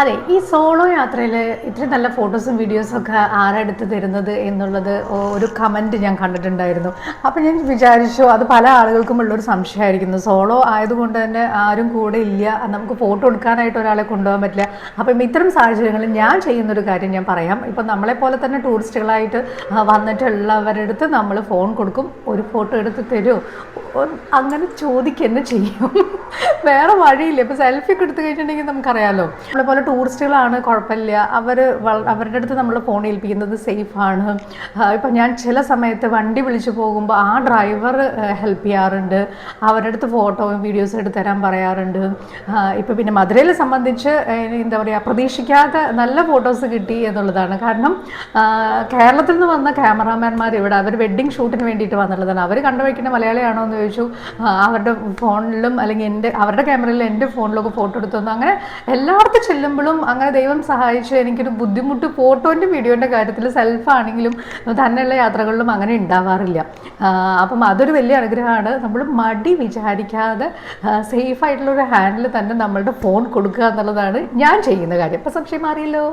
അതെ, ഈ സോളോ യാത്രയിൽ ഇത്രയും നല്ല ഫോട്ടോസും വീഡിയോസും ഒക്കെ ആരെടുത്ത് തരുന്നത് എന്നുള്ളത് ഒരു കമൻറ്റ് ഞാൻ കണ്ടിട്ടുണ്ടായിരുന്നു. അപ്പോൾ ഞാൻ വിചാരിച്ചു അത് പല ആളുകൾക്കും ഉള്ളൊരു സംശയമായിരിക്കുന്നു. സോളോ ആയതുകൊണ്ട് തന്നെ ആരും കൂടെ ഇല്ല, നമുക്ക് ഫോട്ടോ എടുക്കാനായിട്ട് ഒരാളെ കൊണ്ടുപോകാൻ പറ്റില്ല. അപ്പം ഇത്തരം സാഹചര്യങ്ങളിൽ ഞാൻ ചെയ്യുന്നൊരു കാര്യം ഞാൻ പറയാം. ഇപ്പം നമ്മളെപ്പോലെ തന്നെ ടൂറിസ്റ്റുകളായിട്ട് വന്നിട്ടുള്ളവരുടെ അടുത്ത് നമ്മൾ ഫോൺ കൊടുക്കും, ഒരു ഫോട്ടോ എടുത്ത് തരുമോ അങ്ങനെ ചോദിക്കുക ചെയ്യും. വേറെ വഴിയില്ല. ഇപ്പോൾ സെൽഫി ഒക്കെ എടുത്തു കഴിഞ്ഞിട്ടുണ്ടെങ്കിൽ നമുക്കറിയാമല്ലോ, നമ്മളെപ്പോലെ ടൂറിസ്റ്റുകളാണ്, കുഴപ്പമില്ല, അവരുടെ അടുത്ത് നമ്മൾ ഫോൺ ഏൽപ്പിക്കുന്നത് സേഫാണ്. ഇപ്പം ഞാൻ ചില സമയത്ത് വണ്ടി വിളിച്ച് പോകുമ്പോൾ ആ ഡ്രൈവർ ഹെൽപ്പ് ചെയ്യാറുണ്ട്, അവരുടെ അടുത്ത് ഫോട്ടോയും വീഡിയോസും എടുത്ത് തരാൻ പറയാറുണ്ട്. ഇപ്പം പിന്നെ മധുരയിൽ സംബന്ധിച്ച് എന്താ പറയുക, പ്രതീക്ഷിക്കാത്ത നല്ല ഫോട്ടോസ് കിട്ടി എന്നുള്ളതാണ്. കാരണം കേരളത്തിൽ നിന്ന് വന്ന ക്യാമറാമാൻമാർ ഇവിടെ അവർ വെഡ്ഡിങ് ഷൂട്ടിന് വേണ്ടിയിട്ട് വന്നുള്ളതാണ്. അവർ കണ്ടുവയ്ക്കുന്ന മലയാളിയാണോ എന്ന് ചോദിച്ചു. അവരുടെ ഫോണിലും അല്ലെങ്കിൽ അവരുടെ ക്യാമറയിൽ എൻ്റെ ഫോണിലൊക്കെ ഫോട്ടോ എടുത്തു തന്നു. അങ്ങനെ എല്ലായിടത്തും ചെല്ലുമ്പോഴും അങ്ങനെ ദൈവം സഹായിച്ച് എനിക്കൊരു ബുദ്ധിമുട്ട് ഫോട്ടോൻ്റെ വീഡിയോൻ്റെ കാര്യത്തിൽ സെൽഫാണെങ്കിലും തന്നെയുള്ള യാത്രകളിലും അങ്ങനെ ഉണ്ടാവാറില്ല. അപ്പം അതൊരു വലിയ അനുഗ്രഹമാണ്. നമ്മൾ മടി വിചാരിക്കാതെ സേഫായിട്ടുള്ളൊരു ഹാൻഡിൽ തന്നെ നമ്മളുടെ ഫോൺ കൊടുക്കുക എന്നുള്ളതാണ് ഞാൻ ചെയ്യുന്ന കാര്യം. അപ്പം സംശയം മാറിയല്ലോ.